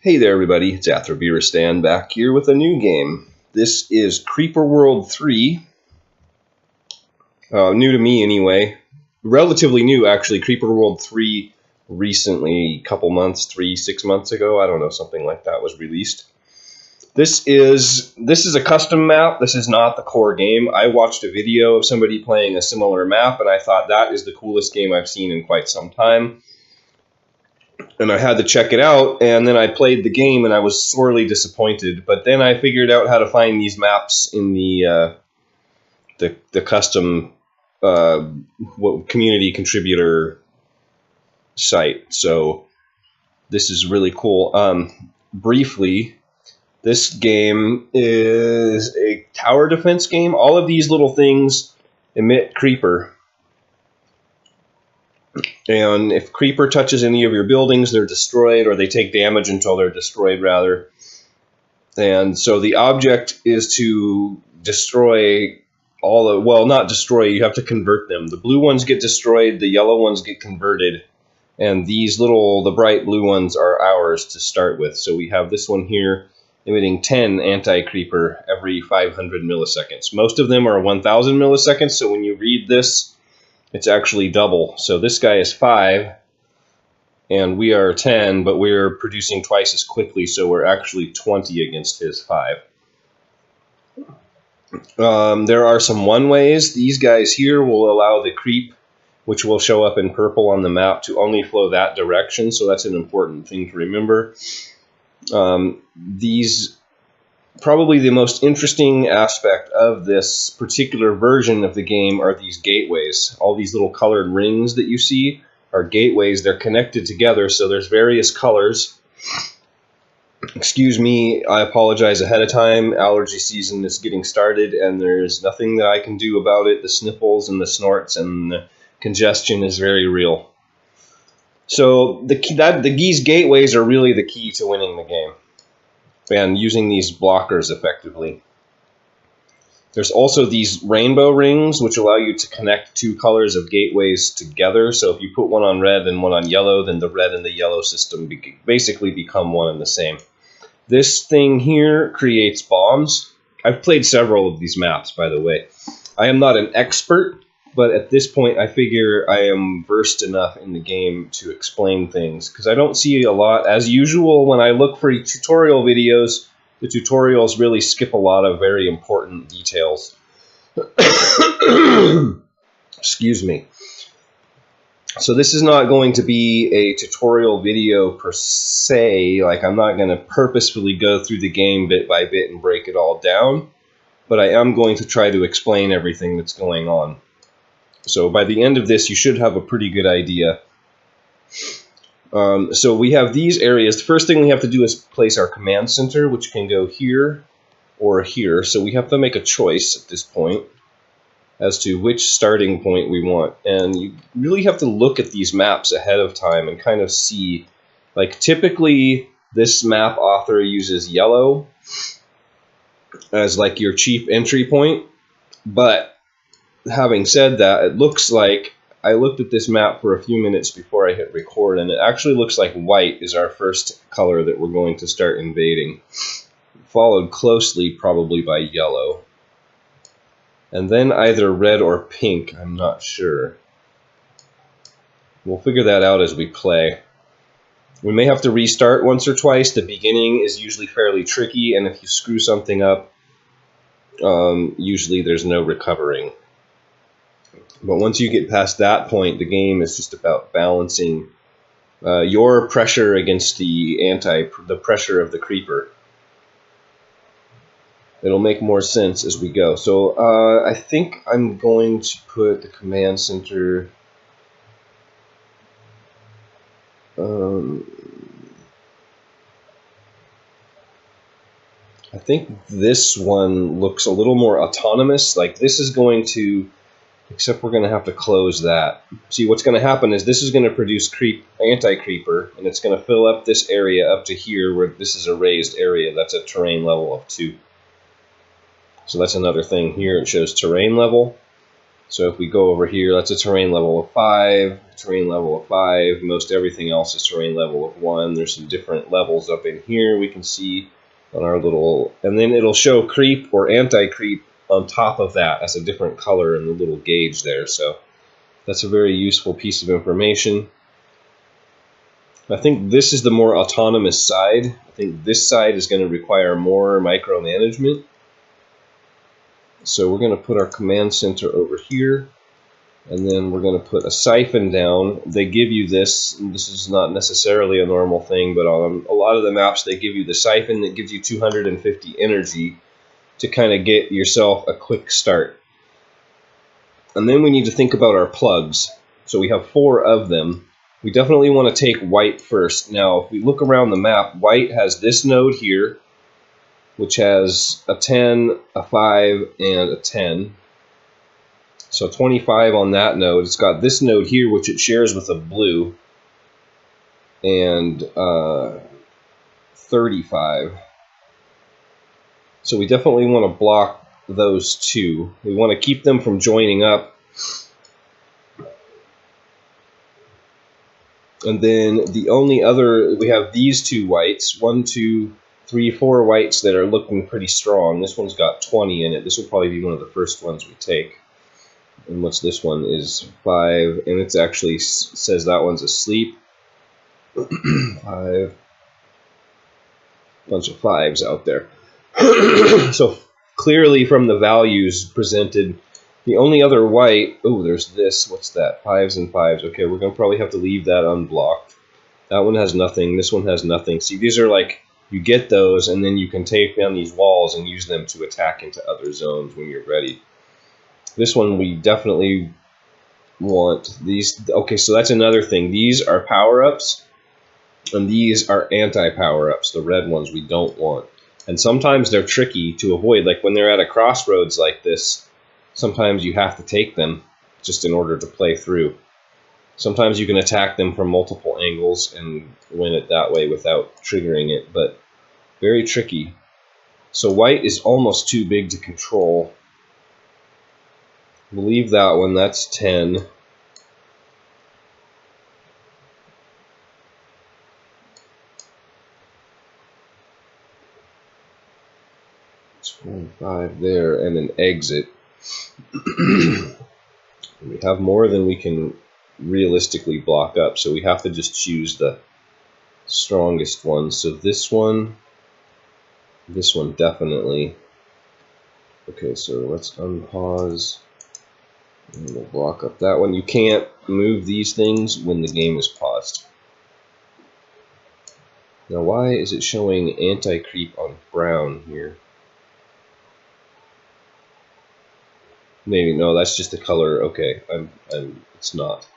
Hey there everybody, it's Athrobirastan back here with a new game. This is Creeper World 3. New to me anyway. Relatively new actually. Creeper World 3 recently, a couple months, 6 months ago, I don't know, something like that was released. This is a custom map. This is not the core game. I watched a video of somebody playing a similar map and I thought that is the coolest game I've seen in quite some time. And I had to check it out, and then I played the game, and I was sorely disappointed. But then I figured out how to find these maps in the custom community contributor site. So this is really cool. Briefly, this game is a tower defense game. All of these little things emit creeper. And if creeper touches any of your buildings, they're destroyed, or they take damage until they're destroyed, rather. And so the object is to destroy all the, well, not destroy, you have to convert them. The blue ones get destroyed, the yellow ones get converted, and these the bright blue ones are ours to start with. So we have this one here emitting 10 anti-creeper every 500 milliseconds. Most of them are 1000 milliseconds, so when you read this, it's actually double. So this guy is 5, and we are 10, but we're producing twice as quickly, so we're actually 20 against his 5. There are some one-ways. These guys here will allow the creep, which will show up in purple on the map, to only flow that direction, so that's an important thing to remember. Probably the most interesting aspect of this particular version of the game are these gateways. All these little colored rings that you see are gateways. They're connected together, so there's various colors. Excuse me, I apologize ahead of time. Allergy season is getting started, and there's nothing that I can do about it. The sniffles and the snorts and the congestion is very real. So these gateways are really the key to winning the game, and using these blockers effectively. There's also these rainbow rings, which allow you to connect two colors of gateways together. So if you put one on red and one on yellow, then the red and the yellow system basically become one and the same. This thing here creates bombs. I've played several of these maps, by the way. I am not an expert, but at this point I figure I am versed enough in the game to explain things, because I don't see a lot. As usual, when I look for tutorial videos, the tutorials really skip a lot of very important details. Excuse me. So this is not going to be a tutorial video per se. Like, I'm not going to purposefully go through the game bit by bit and break it all down, but I am going to try to explain everything that's going on. So by the end of this, you should have a pretty good idea. So we have these areas. The first thing we have to do is place our command center, which can go here or here. So we have to make a choice at this point as to which starting point we want. And you really have to look at these maps ahead of time and kind of see, like, typically this map author uses yellow as like your cheap entry point, but having said that, it looks like, I looked at this map for a few minutes before I hit record, and it actually looks like white is our first color that we're going to start invading, followed closely probably by yellow, and then either red or pink. I'm not sure. We'll figure that out as we play. We may have to restart once or twice. The beginning is usually fairly tricky, and if you screw something up, usually there's no recovering. But once you get past that point, the game is just about balancing your pressure against the pressure of the creeper. It'll make more sense as we go. So I think I'm going to put the command center. I think this one looks a little more autonomous. Like, this is going to, except we're going to have to close that. See, what's going to happen is this is going to produce anti-creeper, and it's going to fill up this area up to here, where this is a raised area. That's a terrain level of 2. So that's another thing here. It shows terrain level. So if we go over here, that's a terrain level of 5, terrain level of 5. Most everything else is terrain level of 1. There's some different levels up in here we can see on our little, and then it'll show creep or anti-creep on top of that as a different color in the little gauge there. So that's a very useful piece of information. I think this is the more autonomous side. I think this side is going to require more micromanagement. So we're going to put our command center over here, and then we're going to put a siphon down. They give you this, and this is not necessarily a normal thing, but on a lot of the maps they give you the siphon that gives you 250 energy to kind of get yourself a quick start. And then we need to think about our plugs. So we have 4 of them. We definitely want to take white first. Now, if we look around the map, white has this node here, which has a 10, a 5, and a 10. So 25 on that node. It's got this node here, which it shares with a blue, and 35. So we definitely want to block those 2. We want to keep them from joining up. And then the only other, we have these 2 whites, 1, 2, 3, 4 whites that are looking pretty strong. This one's got 20 in it. This will probably be one of the first ones we take. And what's this one is 5, and it's actually says that one's asleep. 5, bunch of 5s out there. So clearly from the values presented, the only other white, oh, there's this, what's that, 5s and 5s. Okay, we're going to probably have to leave that unblocked. That one has nothing, this one has nothing. See, these are like, you get those, and then you can take down these walls and use them to attack into other zones when you're ready. This one we definitely want. These, okay, so that's another thing. These are power-ups, and these are anti-power-ups, the red ones we don't want. And sometimes they're tricky to avoid, like when they're at a crossroads like this, sometimes you have to take them just in order to play through. Sometimes you can attack them from multiple angles and win it that way without triggering it, but very tricky. So white is almost too big to control. We'll leave that one, that's 10. It's 4 and 5 there, and an exit. We have more than we can realistically block up, so we have to just choose the strongest one. So this one definitely. Okay, so let's unpause, and we'll block up that one. You can't move these things when the game is paused. Now why is it showing anti-creep on brown here? Maybe, no, that's just the color. Okay, it's not.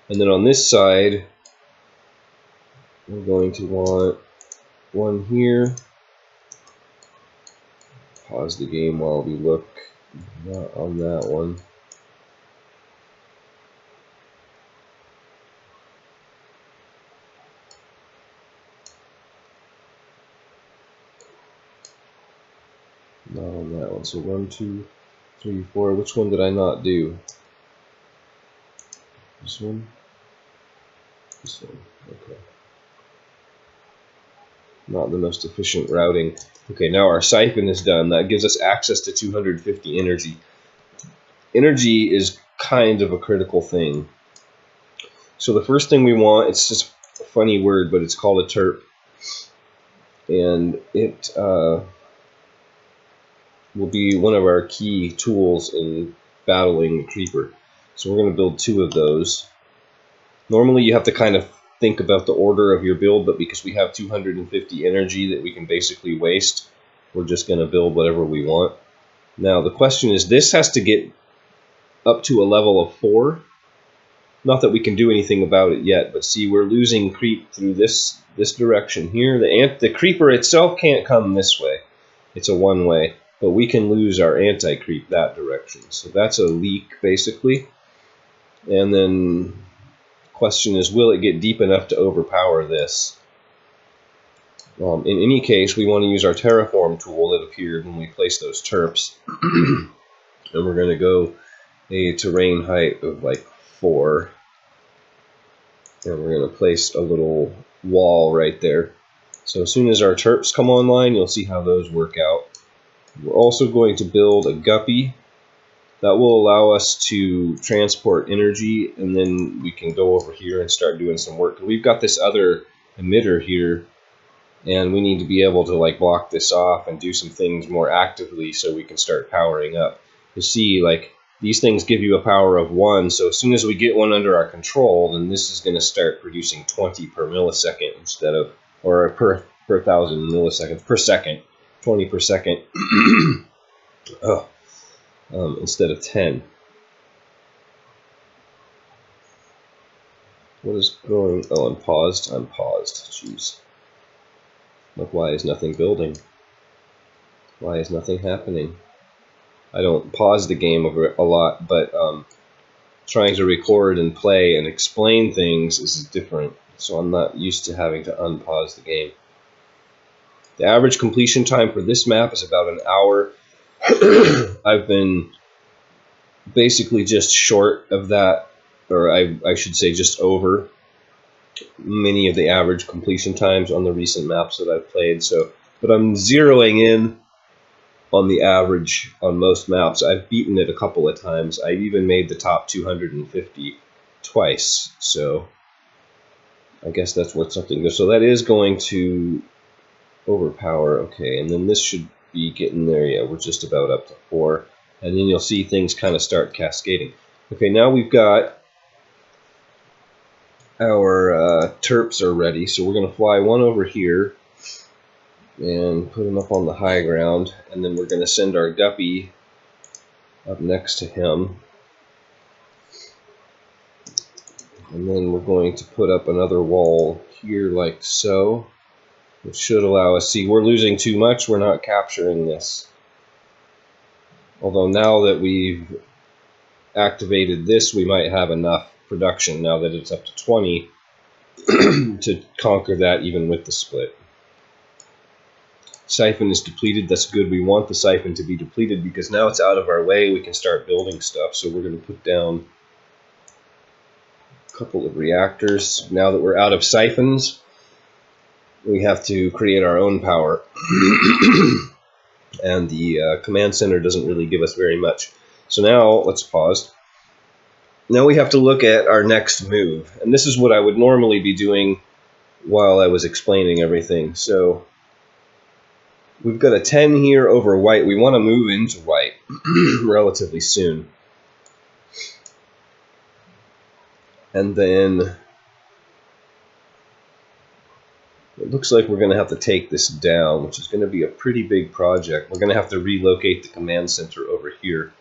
And then on this side, we're going to want one here. Pause the game while we look. Not on that one. Not on that one. So 1, 2, 3, 4. Which one did I not do? This one? This one. Okay. Not the most efficient routing. Okay, now our siphon is done. That gives us access to 250 energy. Energy is kind of a critical thing. So the first thing we want, it's just a funny word, but it's called a terp. And it will be one of our key tools in battling the creeper. So we're going to build 2 of those. Normally you have to kind of think about the order of your build, but because we have 250 energy that we can basically waste, we're just going to build whatever we want. Now the question is, this has to get up to a level of 4. Not that we can do anything about it yet, but see, we're losing creep through this direction here. The creeper itself can't come this way. It's a one-way, but we can lose our anti-creep that direction. So that's a leak, basically. And then question is, will it get deep enough to overpower this? In any case, we want to use our terraform tool that appeared when we placed those terps. And we're going to go a terrain height of like 4. And we're going to place a little wall right there. So as soon as our terps come online, you'll see how those work out. We're also going to build a guppy that will allow us to transport energy, and then we can go over here and start doing some work. We've got this other emitter here, and we need to be able to like block this off and do some things more actively so we can start powering up. You see, like, these things give you a power of 1, so as soon as we get one under our control, then this is going to start producing 20 per millisecond instead of, or per 1,000 milliseconds per second, 20 per second. Oh. Instead of 10. What is going? Oh, I'm paused. I'm paused. Jeez. Look, why is nothing building? Why is nothing happening? I don't pause the game a lot, but trying to record and play and explain things is different, so I'm not used to having to unpause the game. The average completion time for this map is about an hour. I've been basically just short of that, or I should say just over many of the average completion times on the recent maps that I've played. So, but I'm zeroing in on the average on most maps. I've beaten it a couple of times. I've even made the top 250 twice. So I guess that's worth something. So that is going to overpower. Okay, and then this should be getting there. Yeah, we're just about up to 4. And then you'll see things kind of start cascading. Okay, now we've got our terps are ready, so we're going to fly one over here and put him up on the high ground, and then we're going to send our guppy up next to him. And then we're going to put up another wall here like so, which should allow us, see, we're losing too much, we're not capturing this. Although now that we've activated this, we might have enough production now that it's up to 20 to conquer that even with the split. Siphon is depleted. That's good. We want the siphon to be depleted because now it's out of our way. We can start building stuff. So we're going to put down a couple of reactors. Now that we're out of siphons, we have to create our own power. And the command center doesn't really give us very much. So now, let's pause. Now we have to look at our next move. And this is what I would normally be doing while I was explaining everything. So we've got a 10 here over white. We want to move into white relatively soon. And then it looks like we're going to have to take this down, which is going to be a pretty big project. We're going to have to relocate the command center over here,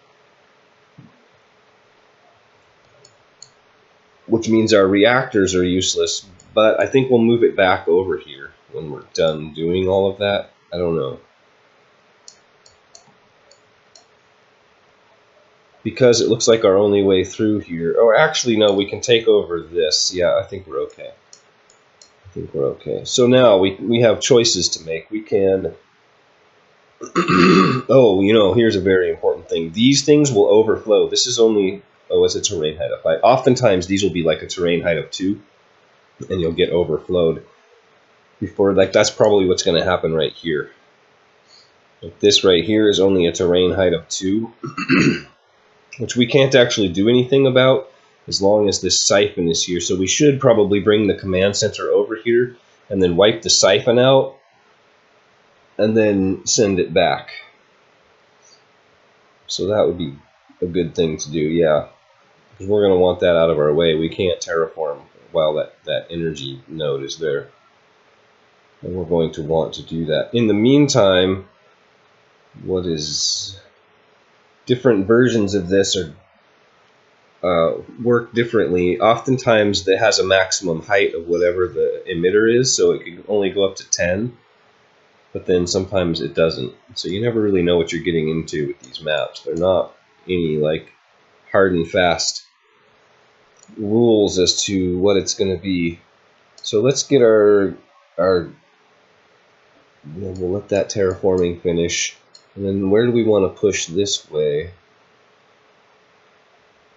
which means our reactors are useless, but I think we'll move it back over here when we're done doing all of that. I don't know. Because it looks like our only way through here... Oh, actually, no, we can take over this. Yeah, I think we're okay. I think we're okay. So now we have choices to make. We can... Oh, you know, here's a very important thing. These things will overflow. This is only... Oh, it's a terrain height of 5. Oftentimes, these will be like a terrain height of 2, and you'll get overflowed. Before, like, that's probably what's going to happen right here. Like this right here is only a terrain height of 2. Which we can't actually do anything about as long as this siphon is here. So we should probably bring the command center over here and then wipe the siphon out and then send it back. So that would be a good thing to do, yeah. Because we're going to want that out of our way. We can't terraform while that energy node is there. And we're going to want to do that. In the meantime, what is... different versions of this are work differently. Oftentimes it has a maximum height of whatever the emitter is, so it can only go up to 10, but then sometimes it doesn't. So you never really know what you're getting into with these maps. They're not any like hard and fast rules as to what it's going to be. So let's get our we'll let that terraforming finish. And then where do we want to push this way?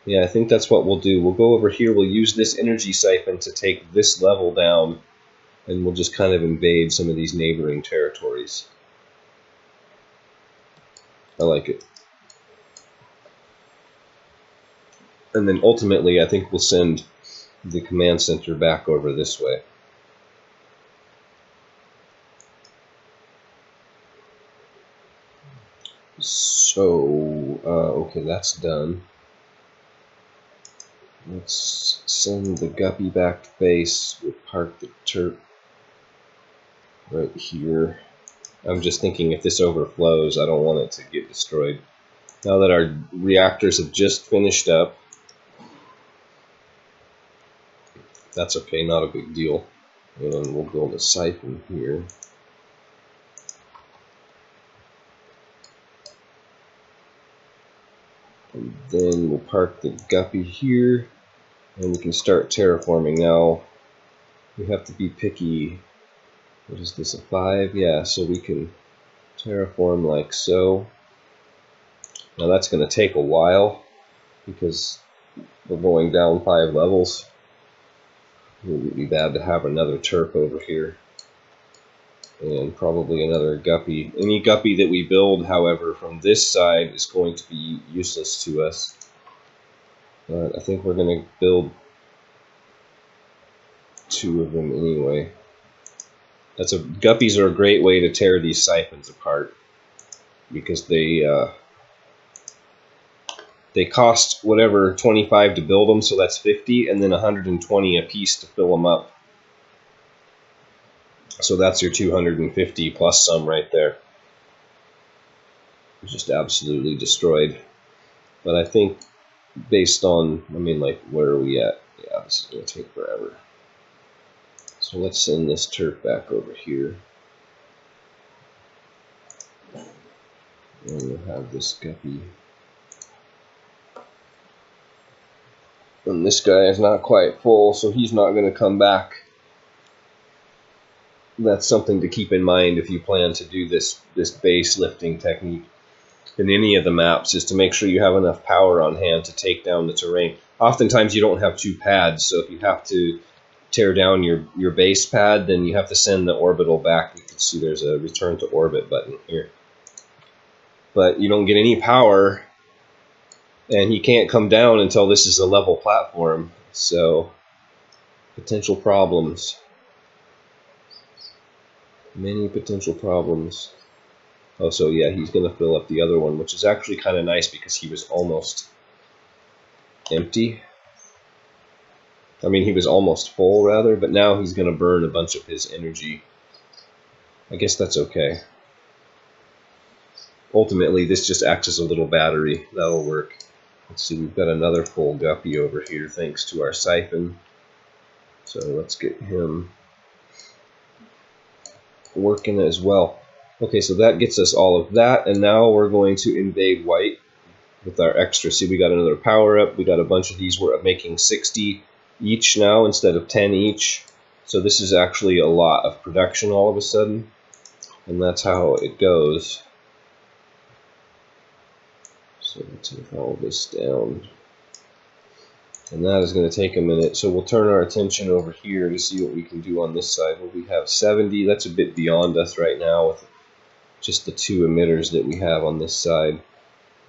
Yeah, I think that's what we'll do. We'll go over here, we'll use this energy siphon to take this level down, and we'll just kind of invade some of these neighboring territories. I like it. And then ultimately, I think we'll send the command center back over this way. So, okay, that's done. Let's send the guppy back to base. We'll park the turret right here. I'm just thinking if this overflows, I don't want it to get destroyed. Now that our reactors have just finished up, that's okay, not a big deal. And we'll build a siphon here. And then we'll park the guppy here, and we can start terraforming. Now, we have to be picky. What is this, a 5? Yeah, so we can terraform like so. Now that's going to take a while, because we're going down 5 levels. It would be bad to have another turf over here. And probably another guppy. Any guppy that we build, however, from this side is going to be useless to us. But I think we're going to build 2 of them anyway. Guppies are a great way to tear these siphons apart, because they cost whatever 25 to build them, so that's 50, and then 120 a piece to fill them up. So that's your 250 plus some right there. Just absolutely destroyed. But I think based on, I mean, like, where are we at? Yeah, this is going to take forever. So let's send this turf back over here. And we'll have this guppy. And this guy is not quite full, so he's not going to come back. That's something to keep in mind if you plan to do this base lifting technique in any of the maps, is to make sure you have enough power on hand to take down the terrain. Oftentimes you don't have 2 pads, so if you have to tear down your base pad, then you have to send the orbital back. You can see there's a return to orbit button here. But you don't get any power, and he can't come down until this is a level platform, so potential problems. Many potential problems. Oh, so yeah, he's going to fill up the other one, which is actually kind of nice because he was almost empty. I mean, he was almost full, rather, but now he's going to burn a bunch of his energy. I guess that's okay. Ultimately, this just acts as a little battery. That'll work. Let's see, we've got another full guppy over here thanks to our siphon. So let's get him working as well. Okay, so that gets us all of that, and now we're going to invade white with our extra. See, we got another power up. We got a bunch of these. We're making 60 each now instead of 10 each. So this is actually a lot of production all of a sudden, and that's how it goes. So let's take all of this down. And that is going to take a minute. So we'll turn our attention over here to see what we can do on this side. Well, we have 70. That's a bit beyond us right now with just the 2 emitters that we have on this side.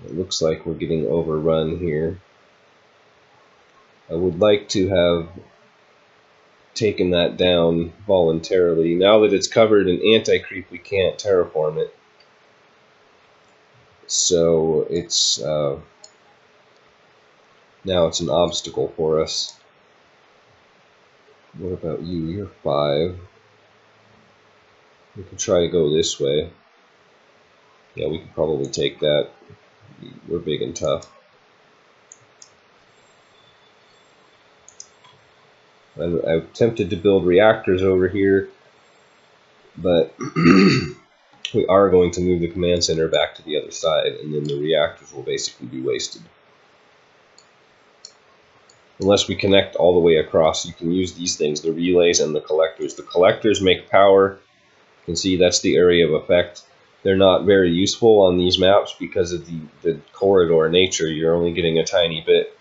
It looks like we're getting overrun here. I would like to have taken that down voluntarily. Now that it's covered in anti-creep, we can't terraform it. So it's now it's an obstacle for us. What about you? You're 5. We could try to go this way. Yeah, we could probably take that. We're big and tough. I'm tempted to build reactors over here, but we are going to move the command center back to the other side, and then the reactors will basically be wasted. Unless we connect all the way across, you can use these things, the relays and the collectors. The collectors make power. You can see that's the area of effect. They're not very useful on these maps because of the corridor nature. You're only getting a tiny bit.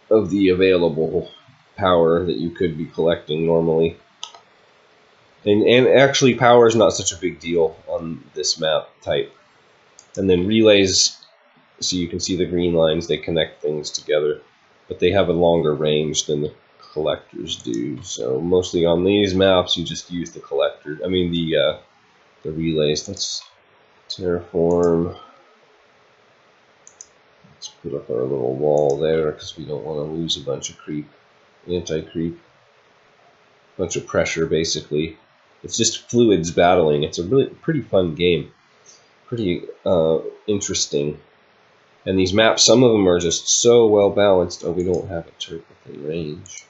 of the available power that you could be collecting normally. And actually, power is not such a big deal on this map type. And then relays, so you can see the green lines, they connect things together, but they have a longer range than the collectors do. So mostly on these maps, you just use the collector. I mean the relays. Let's terraform. Let's put up our little wall there because we don't want to lose a bunch of creep, anti-creep, bunch of pressure basically. It's just fluids battling. It's a really pretty fun game, pretty interesting. And these maps, some of them are just so well balanced. Oh, we don't have a turret within range.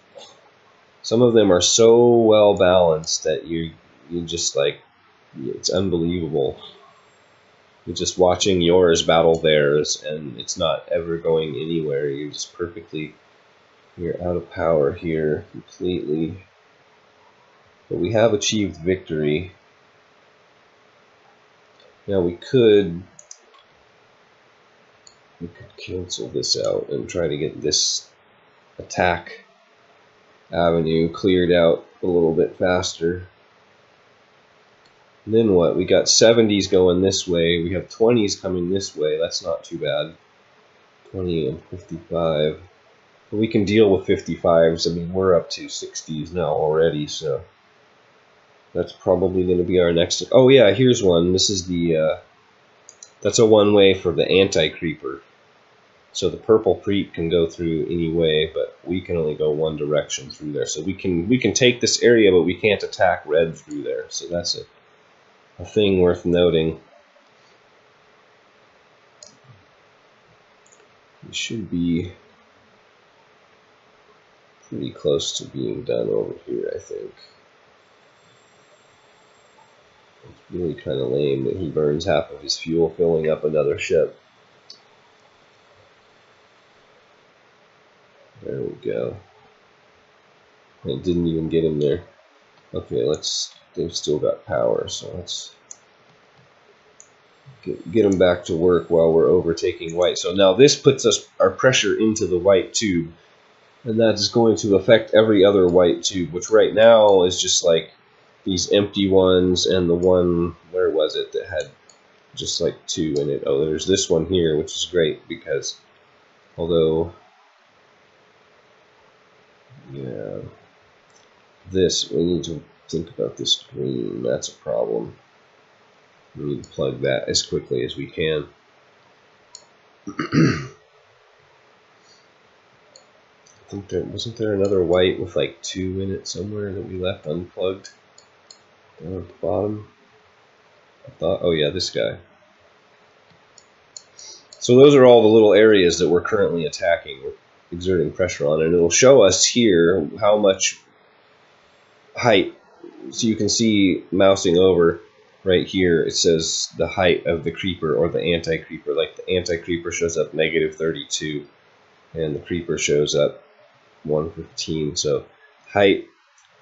Some of them are so well balanced that you just like, it's unbelievable. You're just watching yours battle theirs, and it's not ever going anywhere. You're just perfectly, you're out of power here completely. But we have achieved victory. Now we could cancel this out and try to get this attack avenue cleared out a little bit faster. And then what? We got 70s going this way. We have 20s coming this way. That's not too bad. 20 and 55. But we can deal with 55s. I mean, we're up to 60s now already, so that's probably going to be our next. Oh yeah, here's one. This is the that's a one-way for the anti-creeper. So the purple creep can go through any way, but we can only go one direction through there. So we can take this area, but we can't attack red through there. So that's a thing worth noting. We should be pretty close to being done over here, I think. It's really kind of lame that he burns half of his fuel filling up another ship. There we go. It didn't even get him there. Okay, they've still got power, so let's get them back to work while we're overtaking white. So now this puts our pressure into the white tube, and that is going to affect every other white tube, which right now is just like these empty ones and the one, where was it, that had just like 2 in it. Oh, there's this one here, which is great because although, yeah, this, we need to think about this green. That's a problem. We need to plug that as quickly as we can. I think wasn't there another white with like 2 in it somewhere that we left unplugged down at the bottom? I thought, oh yeah, this guy. So those are all the little areas that we're currently attacking. We're exerting pressure on, and it'll show us here how much height. So you can see mousing over right here, it says the height of the creeper or the anti-creeper. Like the anti-creeper shows up -32 and the creeper shows up 115. So height,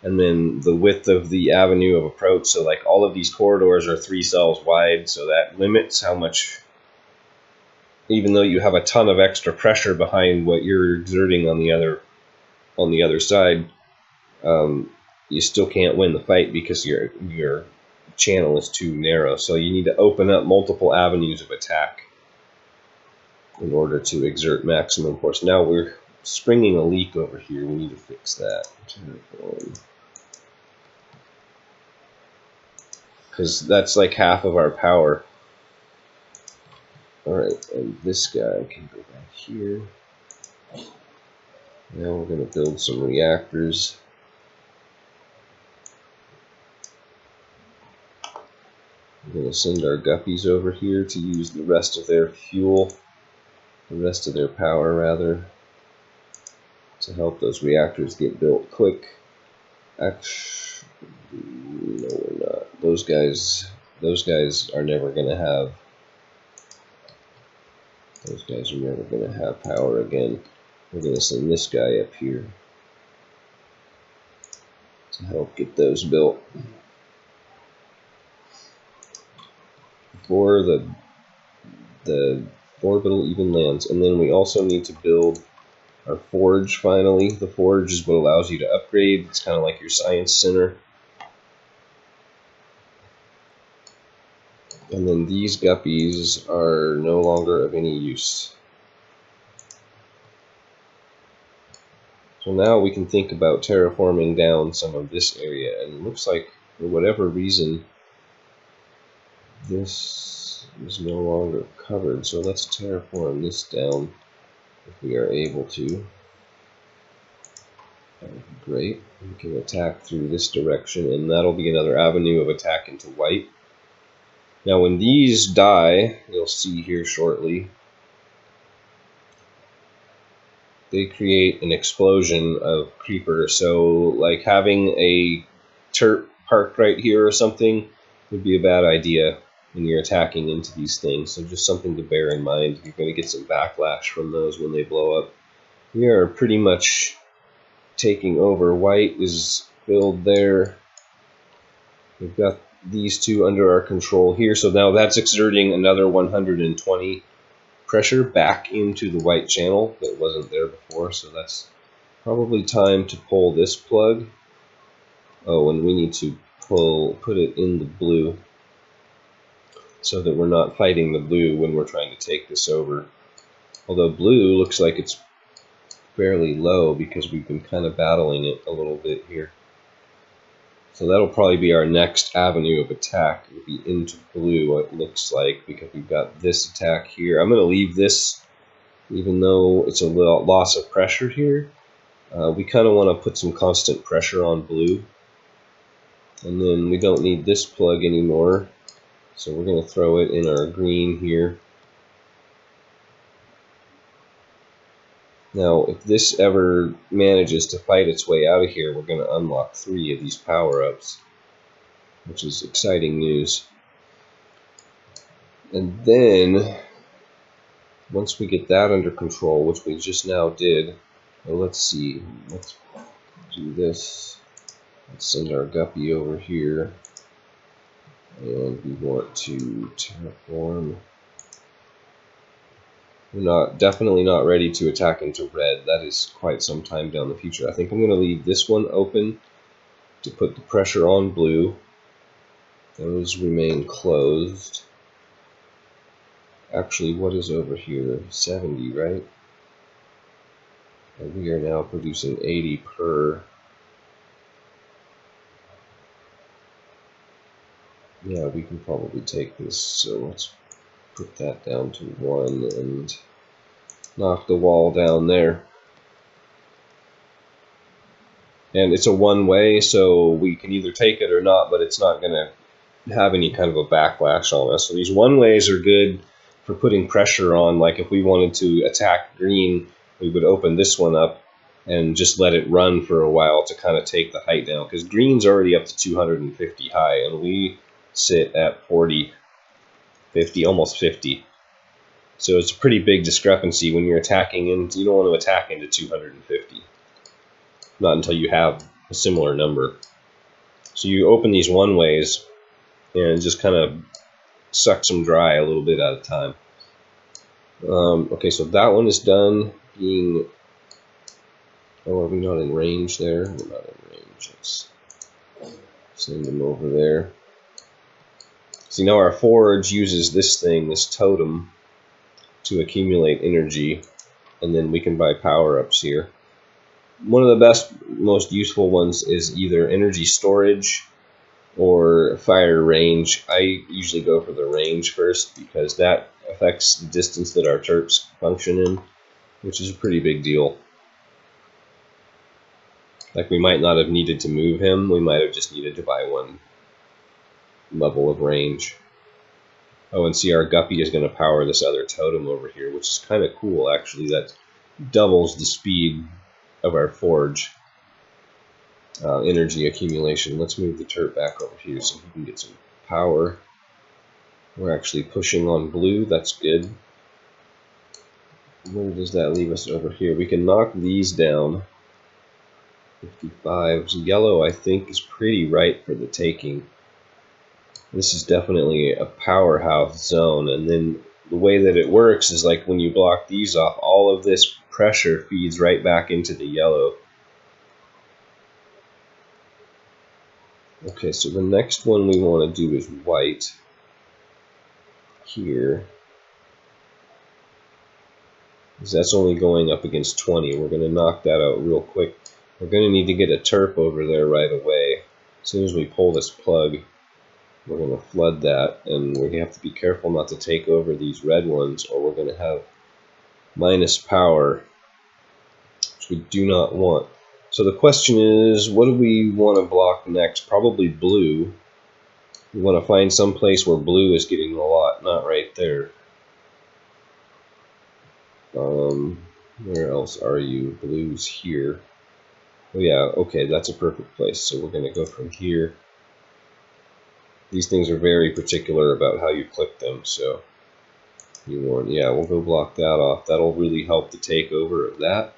and then the width of the avenue of approach. So like all of these corridors are 3 cells wide, so that limits how much, even though you have a ton of extra pressure behind what you're exerting on the other side, you still can't win the fight because your channel is too narrow. So you need to open up multiple avenues of attack in order to exert maximum force. Now we're springing a leak over here. We need to fix that. Because that's like half of our power. Alright, and this guy can go back here. Now we're going to build some reactors. We're going to send our guppies over here to use the rest of their fuel, the rest of their power rather, to help those reactors get built quick. Actually, no, we're not. Those guys are never going to have. Those guys are never going to have power again. We're going to send this guy up here to help get those built before the orbital even lands. And then we also need to build our forge finally. The forge is what allows you to upgrade. It's kind of like your science center. And then these guppies are no longer of any use. So now we can think about terraforming down some of this area, and it looks like for whatever reason this is no longer covered. So let's terraform this down if we are able to. That would be great. We can attack through this direction, and that'll be another avenue of attack into white. Now when these die, you'll see here shortly, they create an explosion of creepers. So like having a turret parked right here or something would be a bad idea when you're attacking into these things. So just something to bear in mind. You're going to get some backlash from those when they blow up. We are pretty much taking over. White is filled there. We've got these two under our control here. So now that's exerting another 120 pressure back into the white channel that wasn't there before. So that's probably time to pull this plug. Oh, and we need to put it in the blue so that we're not fighting the blue when we're trying to take this over. Although blue looks like it's fairly low because we've been kind of battling it a little bit here. So that'll probably be our next avenue of attack. It'll be into blue, it looks like, because we've got this attack here. I'm going to leave this, even though it's a little loss of pressure here. We kind of want to put some constant pressure on blue. And then we don't need this plug anymore. So we're going to throw it in our green here. Now, if this ever manages to fight its way out of here, we're going to unlock 3 of these power-ups, which is exciting news. And then, once we get that under control, which we just now did, well, let's see, let's do this. Let's send our guppy over here, and we want to terraform. We're definitely not ready to attack into red. That is quite some time down the future. I think I'm going to leave this one open to put the pressure on blue. Those remain closed. Actually, what is over here? 70, right? And we are now producing 80 per. Yeah, we can probably take this. So let's put that down to 1 and knock the wall down there. And it's a one-way, so we can either take it or not, but it's not going to have any kind of a backlash on us. So these one-ways are good for putting pressure on. Like if we wanted to attack green, we would open this one up and just let it run for a while to kind of take the height down. Because green's already up to 250 high, and we sit at 40, 50, almost 50. So it's a pretty big discrepancy when you're attacking, and you don't want to attack into 250. Not until you have a similar number. So you open these one-ways and just kind of suck them dry a little bit at a time. Okay, so that one is done being... Oh, are we not in range there? We're not in range. Let's send them over there. See, now our forge uses this thing, this totem, to accumulate energy, and then we can buy power-ups here. One of the best, most useful ones is either energy storage or fire range. I usually go for the range first because that affects the distance that our turrets function in, which is a pretty big deal. Like we might not have needed to move him, we might have just needed to buy 1 level of range. Oh, and see, our guppy is going to power this other totem over here, which is kind of cool actually. That doubles the speed of our forge energy accumulation. Let's move the turret back over here so we can get some power. We're actually pushing on blue, that's good. Where does that leave us over here? We can knock these down. 55. Yellow, I think, is pretty ripe for the taking. This is definitely a powerhouse zone, and then the way that it works is like when you block these off, all of this pressure feeds right back into the yellow. Okay, so the next one we want to do is white here, because that's only going up against 20. We're going to knock that out real quick. We're going to need to get a terp over there right away. As soon as we pull this plug, we're going to flood that, and we have to be careful not to take over these red ones, or we're going to have minus power, which we do not want. So the question is, what do we want to block next? Probably blue. We want to find some place where blue is getting a lot, not right there. Where else are you? Blue's here. Oh yeah, okay, that's a perfect place. So we're going to go from here. These things are very particular about how you click them, so you want, yeah, we'll go block that off. That'll really help the takeover of that.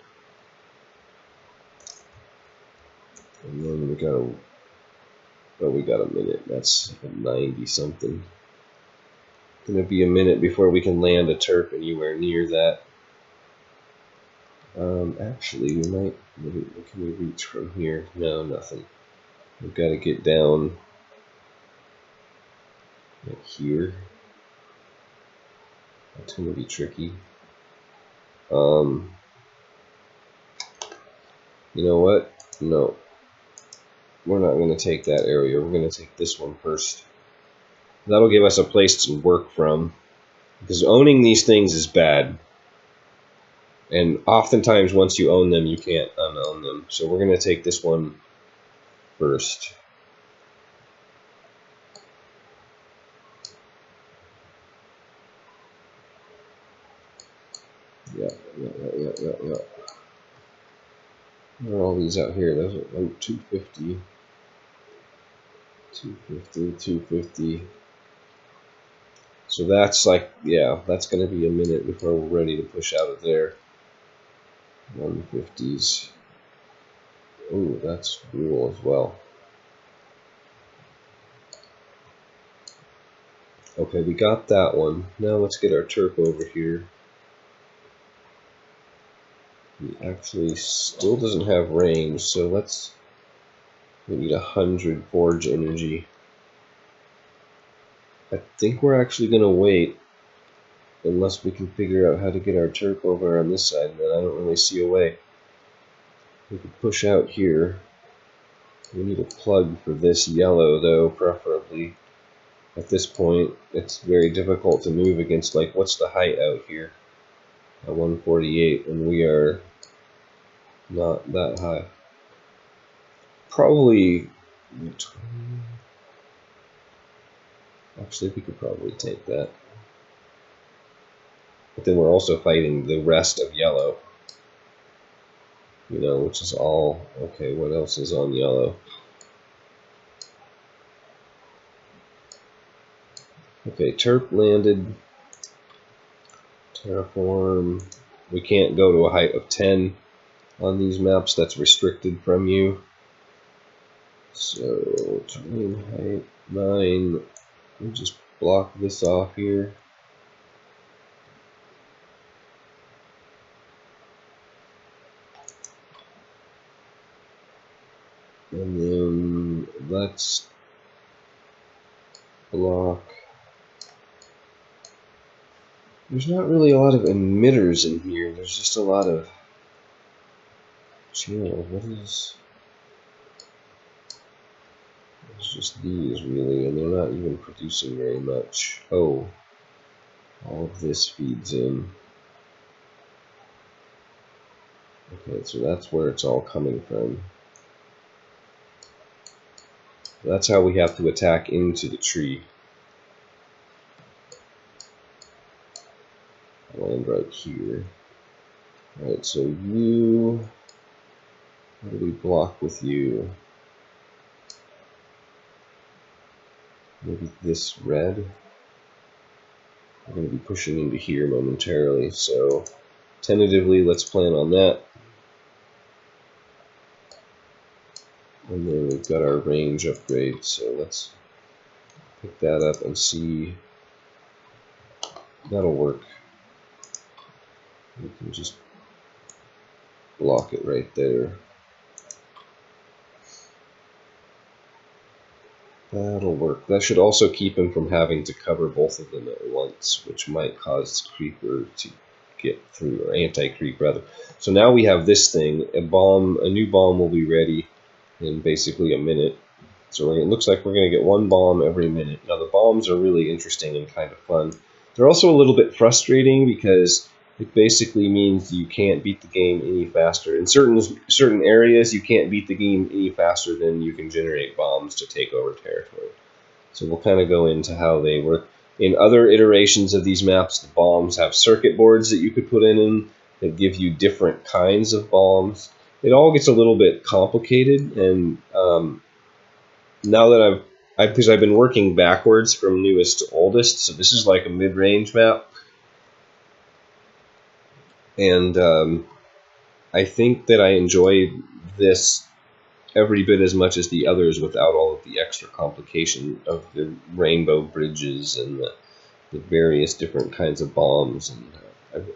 And then we got we got a minute. That's 90 something. Gonna be a minute before we can land a terp anywhere near that. Actually, we might. Can we reach from here? No, nothing. We've got to get down like here. That's gonna be tricky. You know what? No. We're not going to take that area. We're going to take this one first. That'll give us a place to work from. Because owning these things is bad. And oftentimes once you own them, you can't unown them. So we're going to take this one first. Yeah. Where are all these out here? Those are 250. 250, 250. So that's like, yeah, that's going to be a minute before we're ready to push out of there. 150s. Ooh, that's brutal as well. Okay, we got that one. Now let's get our terp over here. He actually still doesn't have range, so we need 100 forge energy. I think we're actually going to wait unless we can figure out how to get our terp over on this side, and then I don't really see a way. We could push out here. We need a plug for this yellow, though, preferably. At this point, it's very difficult to move against, like, what's the height out here? At 148, and we are not that high. Probably... Actually, we could probably take that. But then we're also fighting the rest of yellow. You know, which is all... Okay, what else is on yellow? Okay, terp landed. Terraform. We can't go to a height of 10 on these maps. That's restricted from you. So, terrain height 9. We'll just block this off here. And then let's block. There's not really a lot of emitters in here. There's just a lot of channels. What is... It's just these, really, and they're not even producing very much. Oh, all of this feeds in. Okay, so that's where it's all coming from. That's how we have to attack into the tree. I'll land right here. Alright, so you... How do we block with you? Maybe this red? We're going to be pushing into here momentarily, so tentatively let's plan on that. And then we've got our range upgrade, so let's pick that up and see. That'll work. We can just block it right there. That'll work. That should also keep him from having to cover both of them at once, which might cause Creeper to get through, or anti-creep rather. So now we have this thing. A new bomb will be ready in basically a minute. So it looks like we're going to get one bomb every minute. Now the bombs are really interesting and kind of fun. They're also a little bit frustrating because it basically means you can't beat the game any faster. In certain areas, you can't beat the game any faster than you can generate bombs to take over territory. So we'll kind of go into how they work. In other iterations of these maps, the bombs have circuit boards that you could put in that give you different kinds of bombs. It all gets a little bit complicated, and now that because I've been working backwards from newest to oldest, so this is like a mid-range map. And I think that I enjoy this every bit as much as the others without all of the extra complication of the rainbow bridges and the various different kinds of bombs. And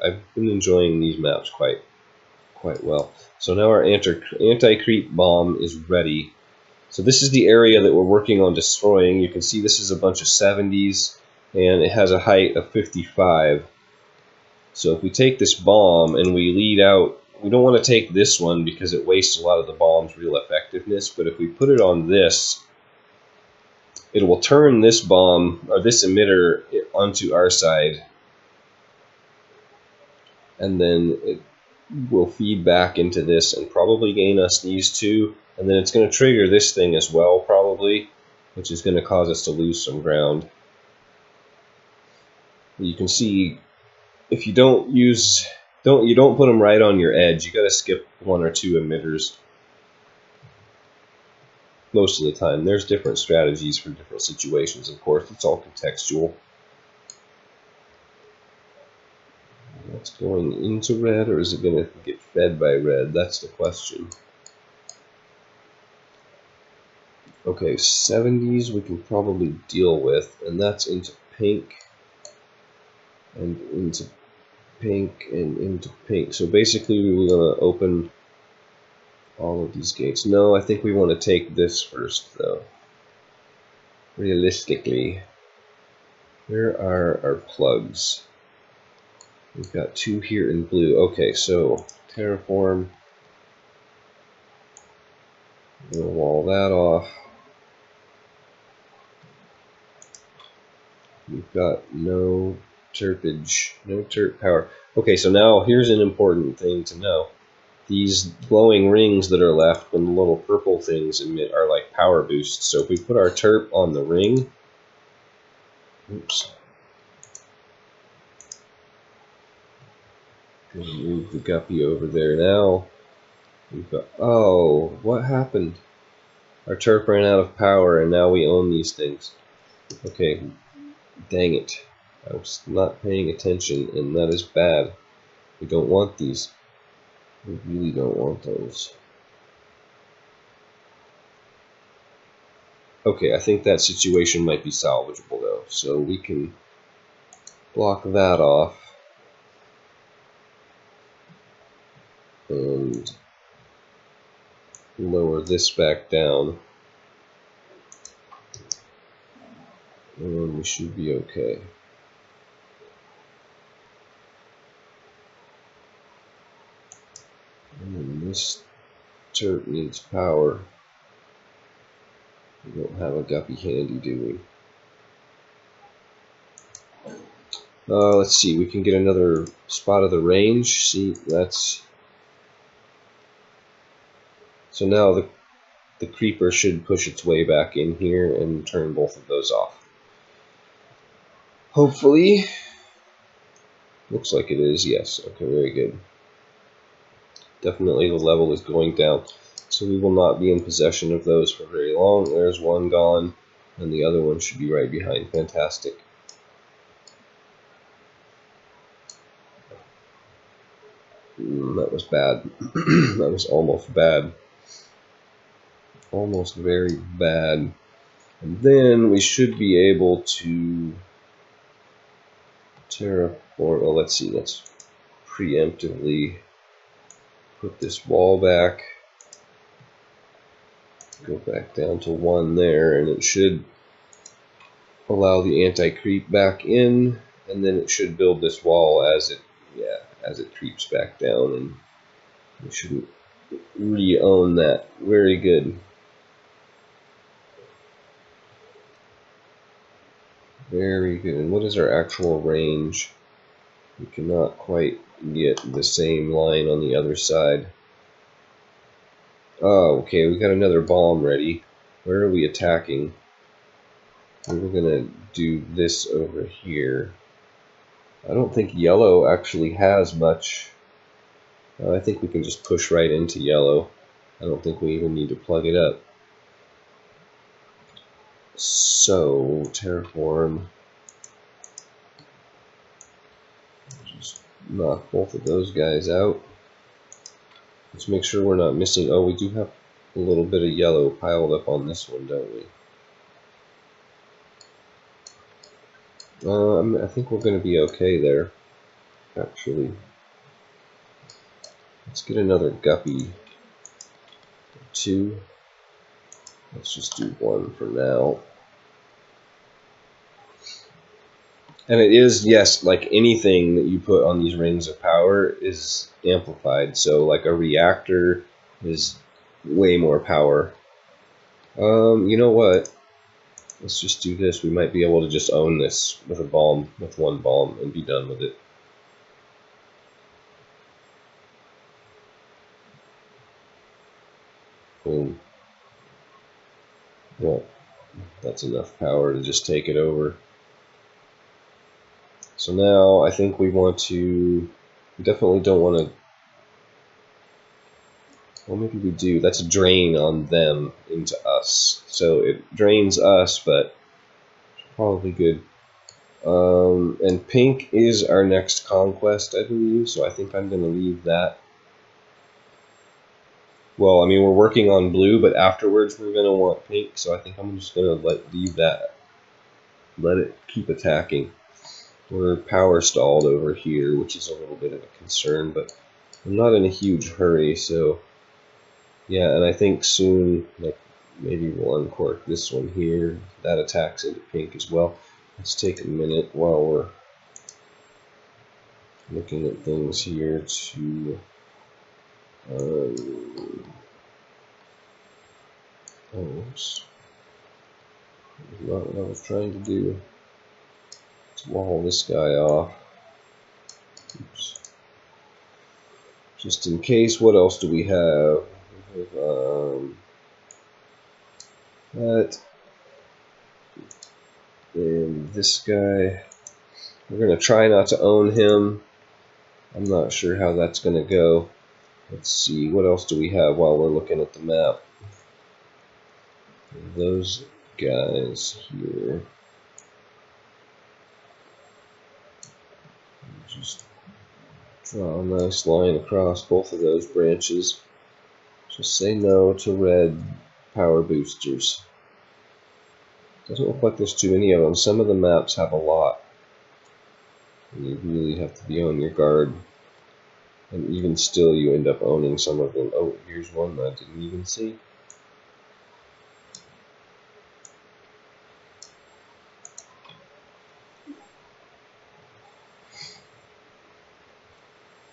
I've been enjoying these maps quite well. So now our anti-creep bomb is ready. So this is the area that we're working on destroying. You can see this is a bunch of 70s, and it has a height of 55. So if we take this bomb and we lead out, we don't want to take this one because it wastes a lot of the bomb's real effectiveness, but if we put it on this, it will turn this bomb, or this emitter, onto our side, and then it will feed back into this and probably gain us these two, and then it's going to trigger this thing as well probably, which is going to cause us to lose some ground. You can see if you don't put them right on your edge, you got to skip one or two emitters most of the time. There's different strategies for different situations, of course. It's all contextual. That's going into red, or is it going to get fed by red? That's the question. Okay, 70s we can probably deal with, and that's into pink, and into pink, and into pink. So basically we're going to open all of these gates. No, I think we want to take this first, though. Realistically, where are our plugs? We've got two here in blue. Okay, so terraform. We'll wall that off. We've got no terpage, no terp power. Okay, so now here's an important thing to know. These glowing rings that are left when the little purple things emit are like power boosts. So if we put our terp on the ring, oops, gonna move the guppy over there now. We've got, oh, what happened? Our terp ran out of power and now we own these things. Okay, dang it. I was not paying attention, and that is bad. We don't want these. We really don't want those. Okay, I think that situation might be salvageable though. So we can block that off. And lower this back down. And we should be okay. And then this turret needs power. We don't have a guppy handy, do we? Let's see, we can get another spot of the range. See, that's... So now the creeper should push its way back in here and turn both of those off. Hopefully. Looks like it is, yes. Okay, very good. Definitely the level is going down. So we will not be in possession of those for very long. There's one gone, and the other one should be right behind. Fantastic. That was bad. That was almost bad. Almost very bad. And then we should be able to terraform. Well, let's see. Let's preemptively Put this wall back. Go back down to 1 there, and it should allow the anti-creep back in, and then it should build this wall as it creeps back down, and we shouldn't re-own that. Very good. Very good. And what is our actual range? We cannot quite get the same line on the other side. Oh, okay, we got another bomb ready. Where are we attacking? We're gonna do this over here. I don't think yellow actually has much. I think we can just push right into yellow. I don't think we even need to plug it up. So, terraform. Just knock both of those guys out. Let's make sure we're not missing. Oh, we do have a little bit of yellow piled up on this one, don't we? I think we're going to be okay there, actually. Let's get another guppy. 2. Let's just do 1 for now. And it is, yes, like anything that you put on these rings of power is amplified. So like a reactor is way more power. You know what? Let's just do this. We might be able to just own this with a bomb, with 1 bomb, and be done with it. Boom. Well, that's enough power to just take it over. So now I think we want to, we definitely don't want to, well maybe we do, that's a drain on them into us. So it drains us, but probably good. And pink is our next conquest, I believe, so I think I'm going to leave that. Well, I mean, we're working on blue, but afterwards we're going to want pink, so I think I'm just going to leave that. Let it keep attacking. We're power stalled over here, which is a little bit of a concern, but I'm not in a huge hurry, so yeah, and I think soon, like, maybe we'll uncork this one here. That attacks into pink as well. Let's take a minute while we're looking at things here to oops. That's not what I was trying to do. Let's wall this guy off. Oops. Just in case, what else do we have? We have that. And this guy. We're going to try not to own him. I'm not sure how that's going to go. Let's see, what else do we have while we're looking at the map? Those guys here. Just draw a nice line across both of those branches. Just say no to red power boosters. Doesn't look like there's too many of them. Some of the maps have a lot. And you really have to be on your guard. And even still, you end up owning some of them. Oh, here's one that I didn't even see.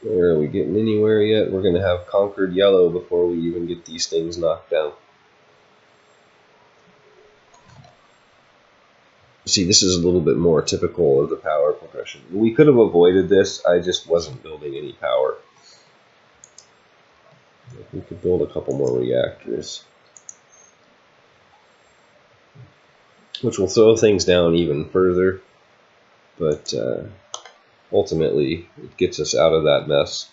Where are we getting anywhere yet? We're going to have conquered yellow before we even get these things knocked down. See, this is a little bit more typical of the power progression. We could have avoided this. I just wasn't building any power. We could build a couple more reactors, which will throw things down even further, but ultimately it gets us out of that mess.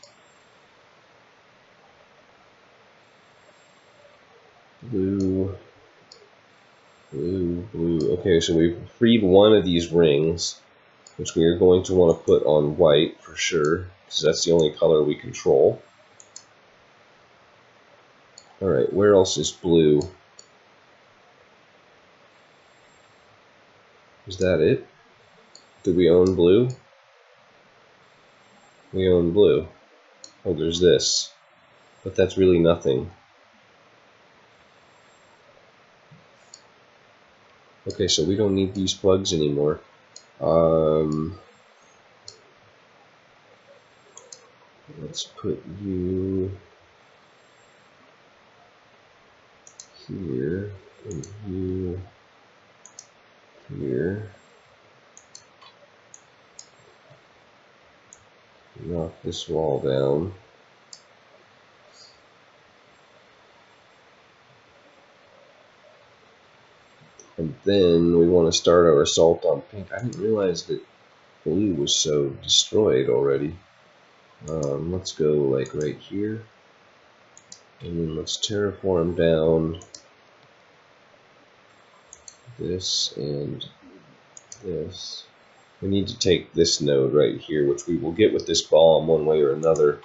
Blue, blue, blue. Okay, so we've freed one of these rings, which we are going to want to put on white for sure, because that's the only color we control. Alright, where else is blue? Is that it? Do we own blue? We own blue. Oh, there's this. but that's really nothing. Okay, so we don't need these plugs anymore. Let's put you here and you here. Knock this wall down. And then we want to start our assault on pink. I didn't realize that blue was so destroyed already. Let's go like right here. And then let's terraform down this and this. We need to take this node right here, which we will get with this bomb one way or another.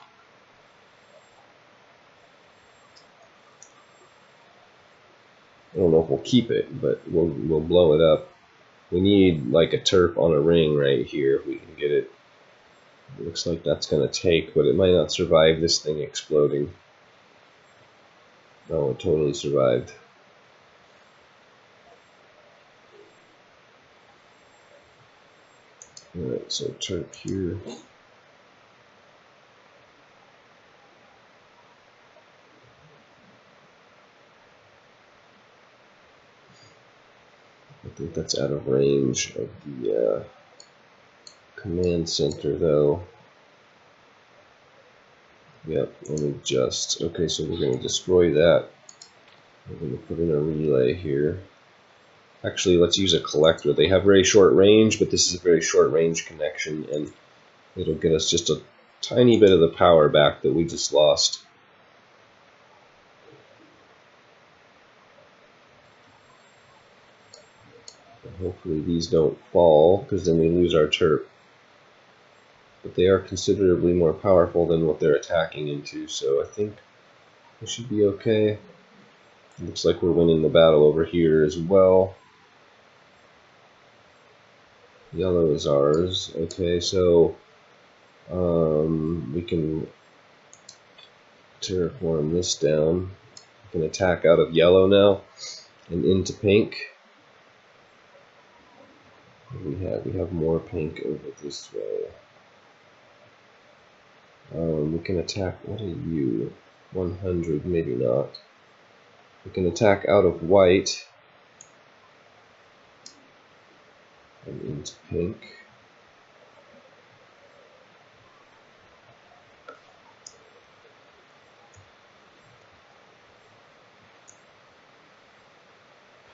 I don't know if we'll keep it, but we'll blow it up. We need like a turp on a ring right here if we can get it. It looks like that's going to take, but it might not survive this thing exploding. Oh, it totally survived. Alright, so turp here. I think that's out of range of the command center though. Yep, let me just, okay, so we're going to destroy that. We're going to put in a relay here. Actually, let's use a collector. They have very short range, but this is a very short range connection, and it'll get us just a tiny bit of the power back that we just lost. And hopefully these don't fall, because then we lose our turp. But they are considerably more powerful than what they're attacking into, so I think we should be okay. It looks like we're winning the battle over here as well. Yellow is ours. Okay, so we can terraform this down. We can attack out of yellow now and into pink. We have more pink over this way. We can attack. What are you? 100, maybe not. We can attack out of white and into pink.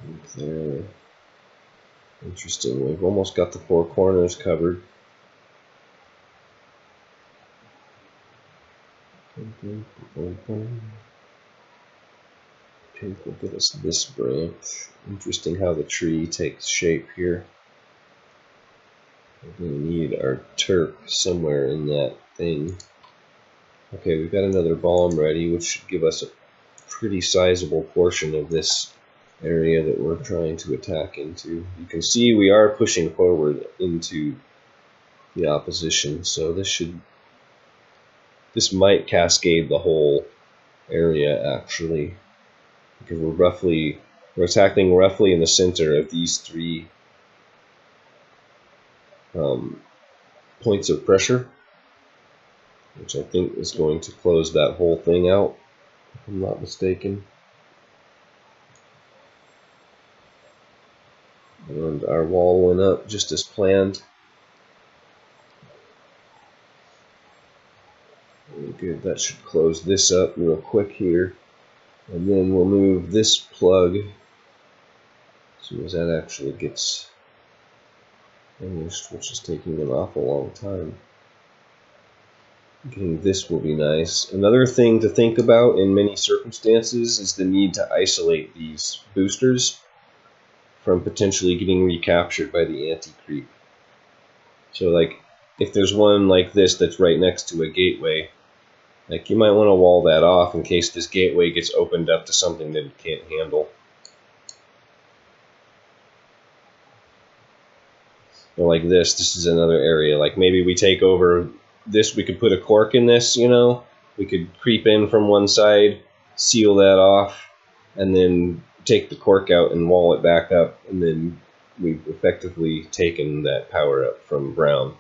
Pink there. Interesting. We've almost got the four corners covered. Pink will give us this branch. Interesting how the tree takes shape here. We're going to need our turp somewhere in that thing. Okay, we've got another bomb ready, which should give us a pretty sizable portion of this area that we're trying to attack into. You can see we are pushing forward into the opposition, so this might cascade the whole area actually, because we're attacking roughly in the center of these three points of pressure, which I think is going to close that whole thing out, if I'm not mistaken. And our wall went up just as planned. Very good, that should close this up real quick here. And then we'll move this plug as soon as that actually gets finished, which is taking an awful long time. Getting this will be nice. Another thing to think about in many circumstances is the need to isolate these boosters from potentially getting recaptured by the anti-creep. So like, if there's one like this that's right next to a gateway, like you might want to wall that off in case this gateway gets opened up to something that it can't handle. Or like this is another area, like maybe we take over this, we could put a cork in this, you know, We could creep in from one side, seal that off, and then take the cork out and wall it back up, and then we've effectively taken that power up from brown.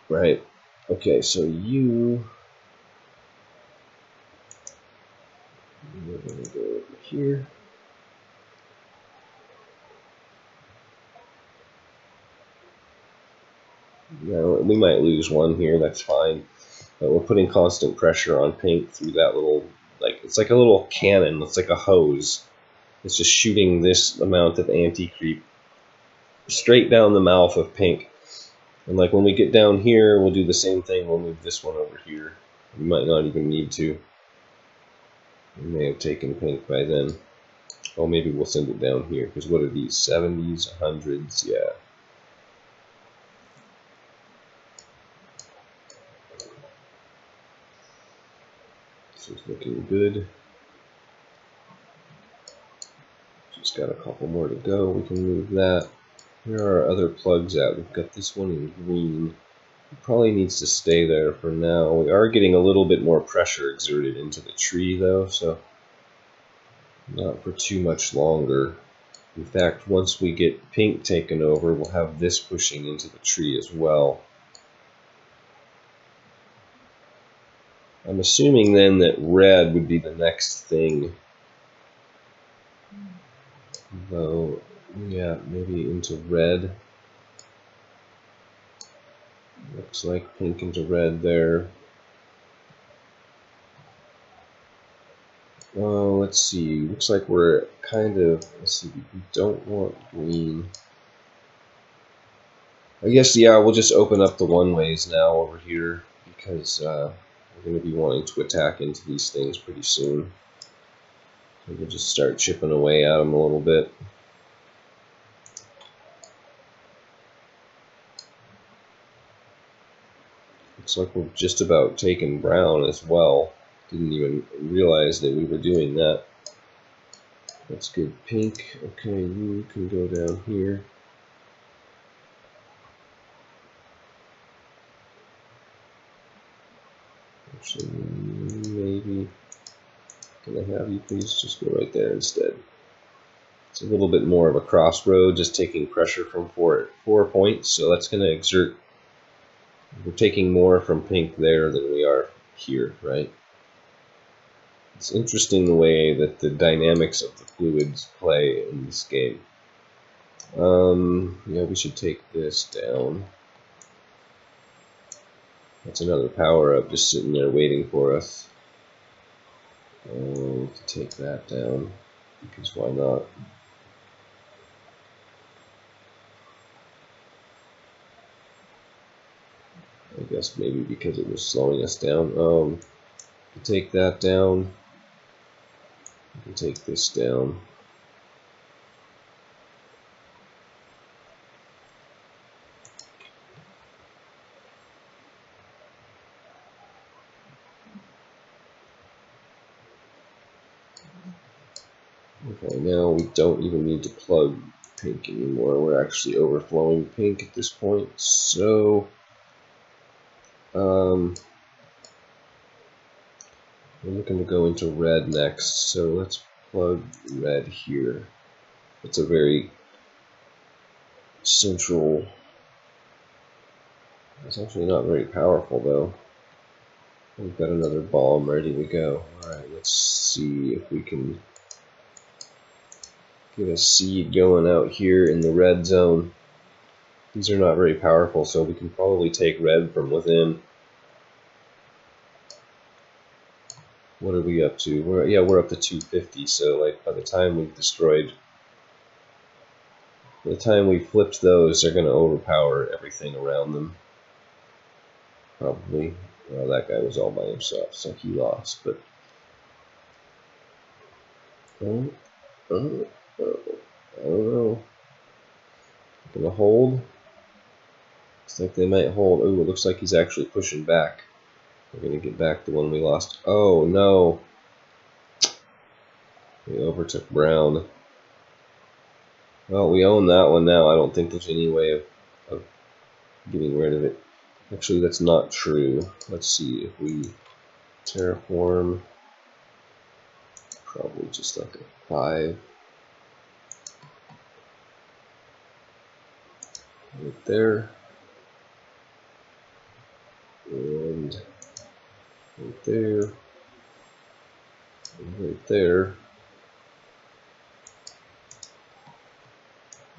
Right. Okay, so we're going to go over here. No, we might lose one here, that's fine. But we're putting constant pressure on pink through that little, it's like a little cannon, it's like a hose. It's just shooting this amount of anti-creep straight down the mouth of pink. And like when we get down here, we'll do the same thing. We'll move this one over here. We might not even need to. We may have taken pink by then. Oh, maybe we'll send it down here, because what are these? 70s, 100s, yeah. This is looking good. Just got a couple more to go. We can move that. Where are our other plugs at? We've got this one in green. It probably needs to stay there for now. We are getting a little bit more pressure exerted into the tree though, so not for too much longer. In fact, once we get pink taken over, we'll have this pushing into the tree as well. I'm assuming then that red would be the next thing. Though, yeah, maybe into red. Looks like pink into red there. Oh, let's see. Looks like we're kind of, let's see, we don't want green. I guess, yeah, we'll just open up the one-ways now over here, because we're going to be wanting to attack into these things pretty soon. So we'll just start chipping away at them a little bit. Looks like we're just about taking brown as well. Didn't even realize that we were doing that. That's good. Pink. Okay, you can go down here. Actually, maybe can I have you please just go right there instead? It's a little bit more of a crossroad, just taking pressure from four points, so that's going to exert. We're taking more from pink there than we are here, right? It's interesting the way that the dynamics of the fluids play in this game. Yeah, we should take this down. That's another power-up just sitting there waiting for us. We can take that down, because why not? I guess maybe because it was slowing us down. Take that down. We can take this down. Okay, now we don't even need to plug pink anymore. We're actually overflowing pink at this point. So, we're looking to go into red next. So let's plug red here. It's a very central. It's actually not very powerful though. We've got another bomb ready to go. Alright, let's see if we can get a seed going out here in the red zone. These are not very powerful, so we can probably take red from within. What are we up to? We're up to 250, so like by the time we've destroyed, by the time we flipped those, they're going to overpower everything around them. Probably. Well, that guy was all by himself, so he lost, but I don't know. Gonna hold? Looks like they might hold. Ooh, it looks like he's actually pushing back. We're gonna get back the one we lost. Oh no! We overtook brown. Well, we own that one now. I don't think there's any way of getting rid of it. Actually, that's not true. Let's see if we terraform, probably just like a 5 right there, and right there, and right there.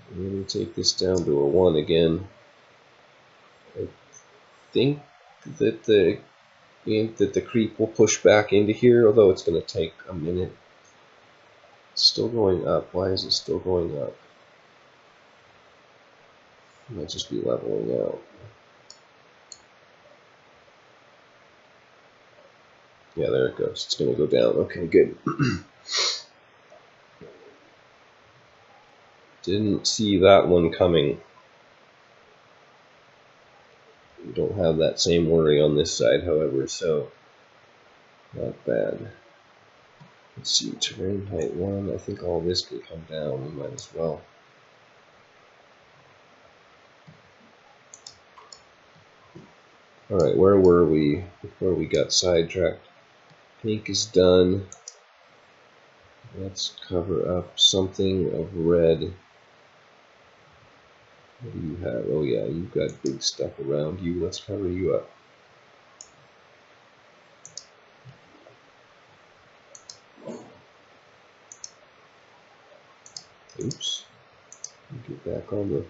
I'm going to take this down to a 1 again. I think that the creep will push back into here, although it's going to take a minute. It's still going up. Why is it still going up? It might just be leveling out. Yeah, there it goes. It's going to go down. Okay, good. Didn't see that one coming. We don't have that same worry on this side, however, so not bad. Let's see, terrain height 1. I think all this can come down. We might as well. Alright, where were we before we got sidetracked? Pink is done. Let's cover up something of red. What do you have? Oh yeah, you've got big stuff around you. Let's cover you up. Oops. Get back on the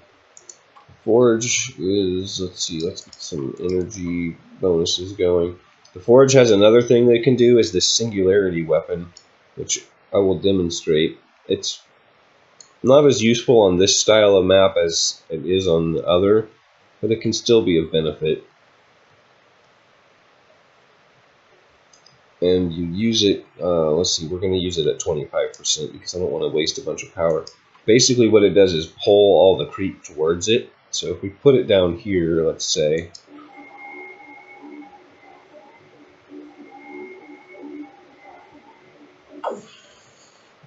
forge. Let's see, let's get some energy bonuses going. The forge has another thing they can do, is this singularity weapon, which I will demonstrate. It's not as useful on this style of map as it is on the other, but it can still be of benefit. And you use it, let's see, we're going to use it at 25% because I don't want to waste a bunch of power. Basically what it does is pull all the creep towards it. So if we put it down here, let's say,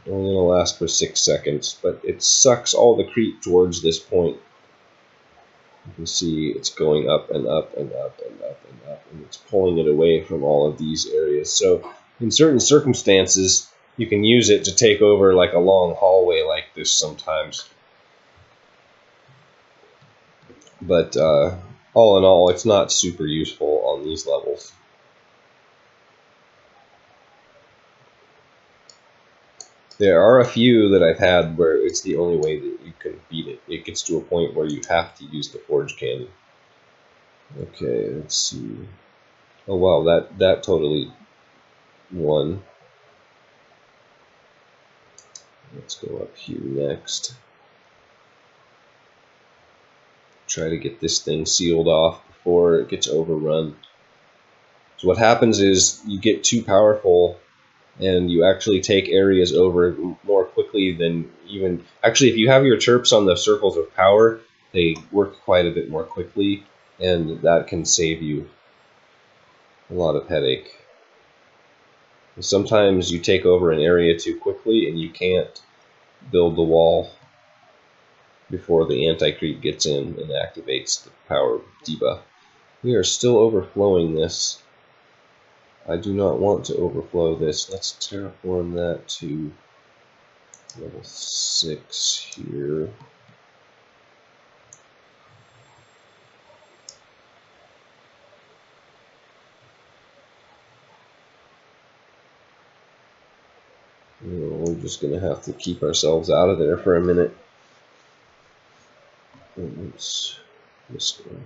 only going to last for 6 seconds, but it sucks all the creep towards this point. You can see it's going up and up and up and up and up, and it's pulling it away from all of these areas. So in certain circumstances, you can use it to take over like a long hallway like this sometimes. But all in all, it's not super useful on these levels. There are a few that I've had where it's the only way that you can beat it. It gets to a point where you have to use the forge candy. Okay, let's see. Oh wow, that totally won. Let's go up here next. Try to get this thing sealed off before it gets overrun. So what happens is you get too powerful and you actually take areas over more quickly than even... Actually, if you have your chirps on the circles of power, they work quite a bit more quickly, and that can save you a lot of headache. Sometimes you take over an area too quickly and you can't build the wall before the anti-creep gets in and activates the power debuff. We are still overflowing this. I do not want to overflow this. Let's terraform that to level 6 here. We're just going to have to keep ourselves out of there for a minute. Oops, this one.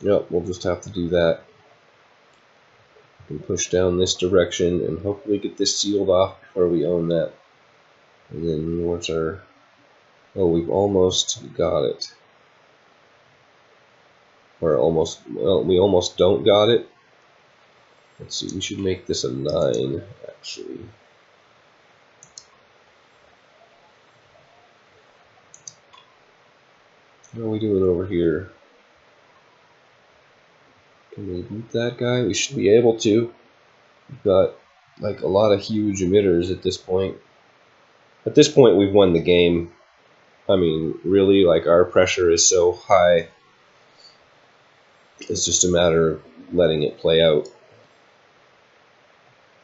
Yep, we'll just have to do that. We can push down this direction and hopefully get this sealed off before we own that. And then what's our... Oh, we've almost got it. Or almost... Well, we almost don't got it. Let's see, we should make this a 9, actually. How are we doing over here? Can we beat that guy? We should be able to. We've got like a lot of huge emitters at this point. At this point, we've won the game. I mean, really, like, our pressure is so high. It's just a matter of letting it play out.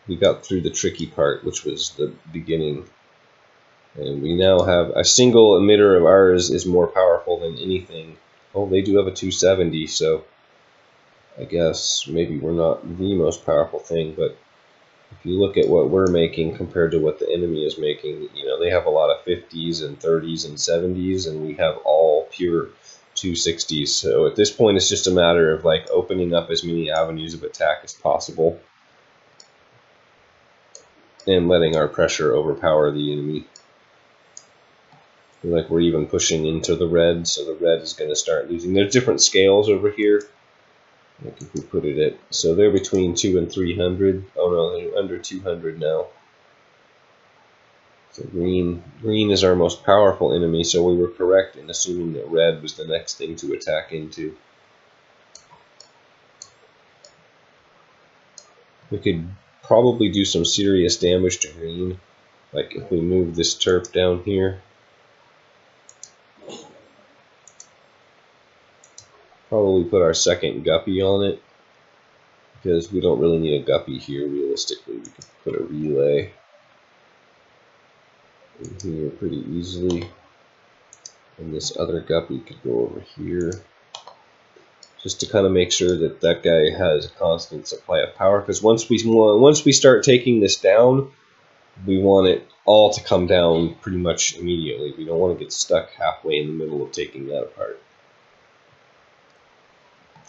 We got through the tricky part, which was the beginning. And we now have a single emitter of ours is more powerful than anything. Oh, they do have a 270, so I guess maybe we're not the most powerful thing, but if you look at what we're making compared to what the enemy is making, you know, they have a lot of 50s and 30s and 70s, and we have all pure 260s. So at this point, it's just a matter of like opening up as many avenues of attack as possible and letting our pressure overpower the enemy. Like we're even pushing into the red, so the red is going to start losing. There's different scales over here. Like if we put it at, so they're between 200 and 300. Oh no, they're under 200 now. So green is our most powerful enemy, so we were correct in assuming that red was the next thing to attack into. We could probably do some serious damage to green, like if we move this turf down here. Probably put our second guppy on it, because we don't really need a guppy here realistically. We could put a relay in here pretty easily, and this other guppy could go over here, just to kind of make sure that that guy has a constant supply of power, because once we start taking this down, we want it all to come down pretty much immediately. We don't want to get stuck halfway in the middle of taking that apart.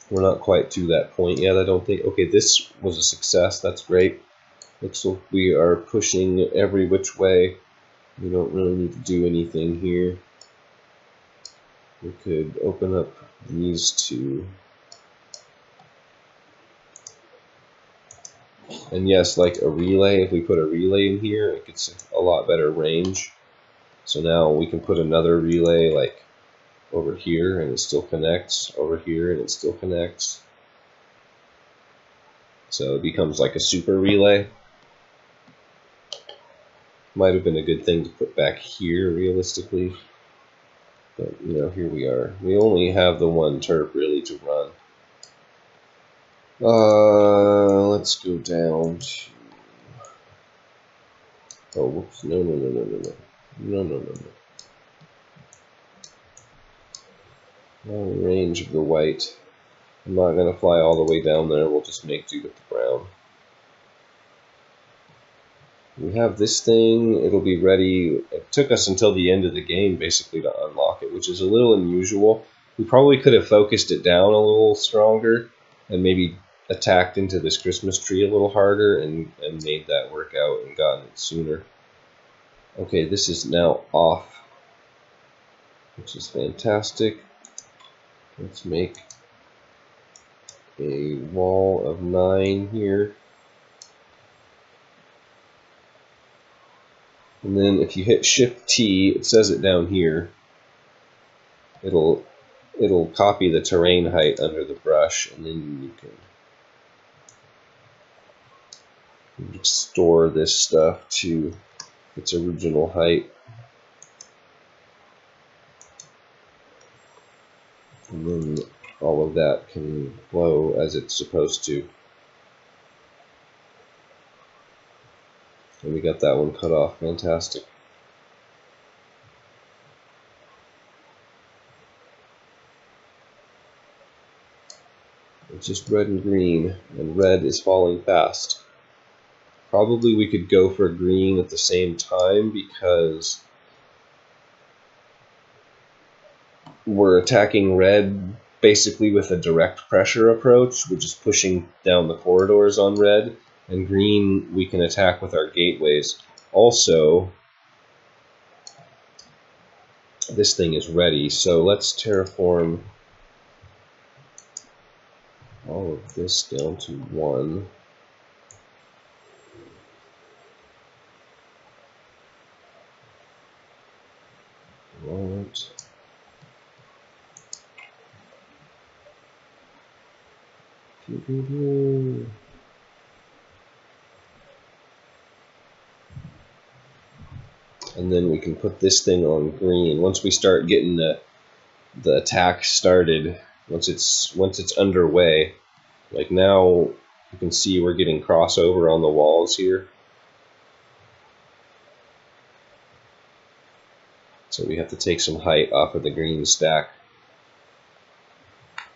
We're not quite to that point yet, I don't think. Okay, this was a success. That's great. Looks like we are pushing every which way. We don't really need to do anything here. We could open up these two. And yes, like a relay, if we put a relay in here, it gets a lot better range. So now we can put another relay like over here and it still connects, over here and it still connects. So it becomes like a super relay. Might have been a good thing to put back here realistically. But you know, here we are. We only have the one turf really to run. Let's go down to... Oh, whoops. No. Long range of the white. I'm not going to fly all the way down there. We'll just make do with the brown. We have this thing. It'll be ready. It took us until the end of the game, basically, to unlock it, which is a little unusual. We probably could have focused it down a little stronger and maybe attacked into this Christmas tree a little harder and made that work out and gotten it sooner. Okay, this is now off, which is fantastic. Let's make a wall of 9 here. And then if you hit Shift T, it says it down here, it'll copy the terrain height under the brush, and then you can store this stuff to its original height. And then all of that can flow as it's supposed to. And we got that one cut off. Fantastic. It's just red and green, and red is falling fast. Probably we could go for green at the same time because we're attacking red basically with a direct pressure approach, which is pushing down the corridors on red, and green we can attack with our gateways. Also, this thing is ready, so let's terraform all of this down to 1. Right. And then we can put this thing on green. Once we start getting the attack started, once it's underway. Like now, you can see we're getting crossover on the walls here. So we have to take some height off of the green stack.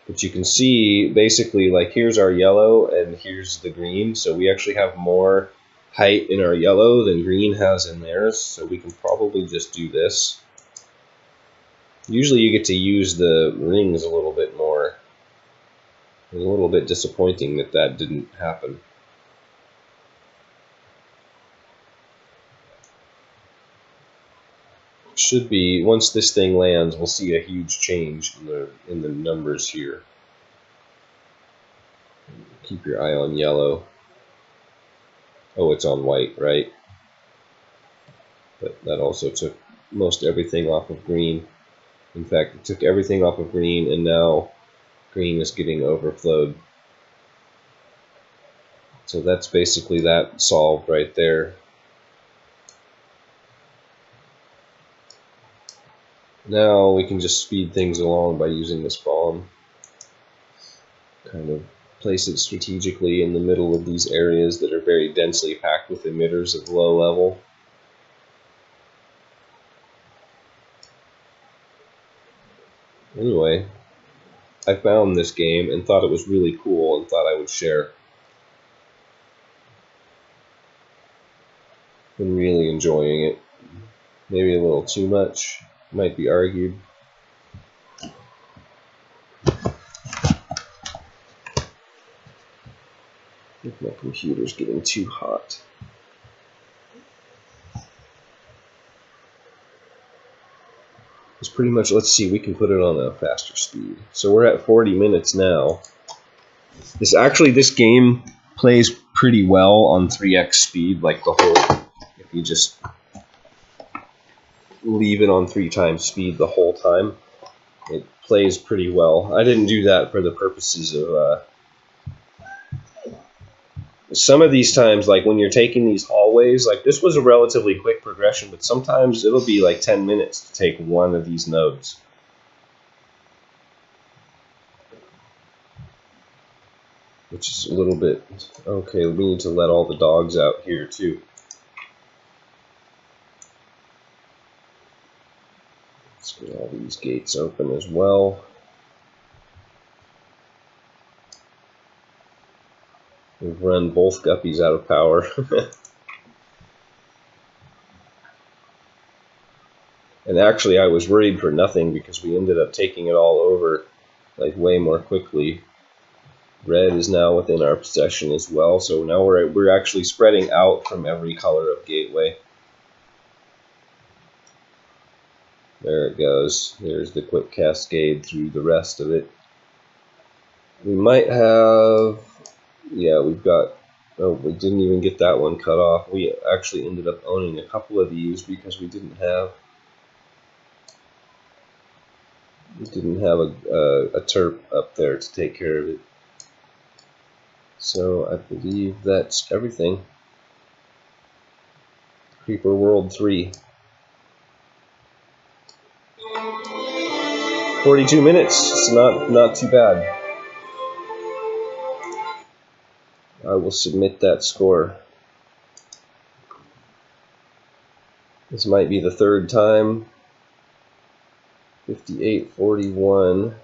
But you can see basically like here's our yellow and here's the green. So we actually have more height in our yellow than green has in theirs. So we can probably just do this. Usually you get to use the rings a little bit more. It's a little bit disappointing that that didn't happen. Should be, once this thing lands, we'll see a huge change in the numbers here. Keep your eye on yellow. Oh, it's on white, right? But that also took most everything off of green. In fact, it took everything off of green, and now green is getting overflowed. So that's basically that solved right there. Now we can just speed things along by using this bomb. Kind of place it strategically in the middle of these areas that are very densely packed with emitters of low level. Anyway, I found this game and thought it was really cool and thought I would share. Been really enjoying it. Maybe a little too much, might be argued. I think my computer's getting too hot. It's pretty much, let's see, we can put it on a faster speed. So we're at 40 minutes now. This game plays pretty well on 3x speed, like the whole, if you just leave it on 3 times speed the whole time, it plays pretty well. I didn't do that for the purposes of some of these times, like when you're taking these hallways, like this was a relatively quick progression, but sometimes it'll be like 10 minutes to take one of these nodes. Which is a little bit, okay, we need to let all the dogs out here too. Let's get all these gates open as well. We've run both guppies out of power. And actually I was worried for nothing because we ended up taking it all over like way more quickly. Red is now within our possession as well, so now we're actually spreading out from every color of gateway. There it goes. There's the quick cascade through the rest of it. We might have, yeah, we've got, oh, we didn't even get that one cut off. We actually ended up owning a couple of these because we didn't have a terp up there to take care of it. So I believe that's everything. Creeper World 3. 42 minutes. It's not too bad. I will submit that score. This might be the third time. 58-41.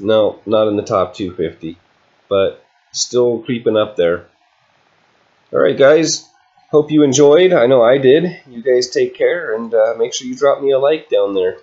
No, not in the top 250, but still creeping up there. Alright guys, hope you enjoyed. I know I did. You guys take care, and make sure you drop me a like down there.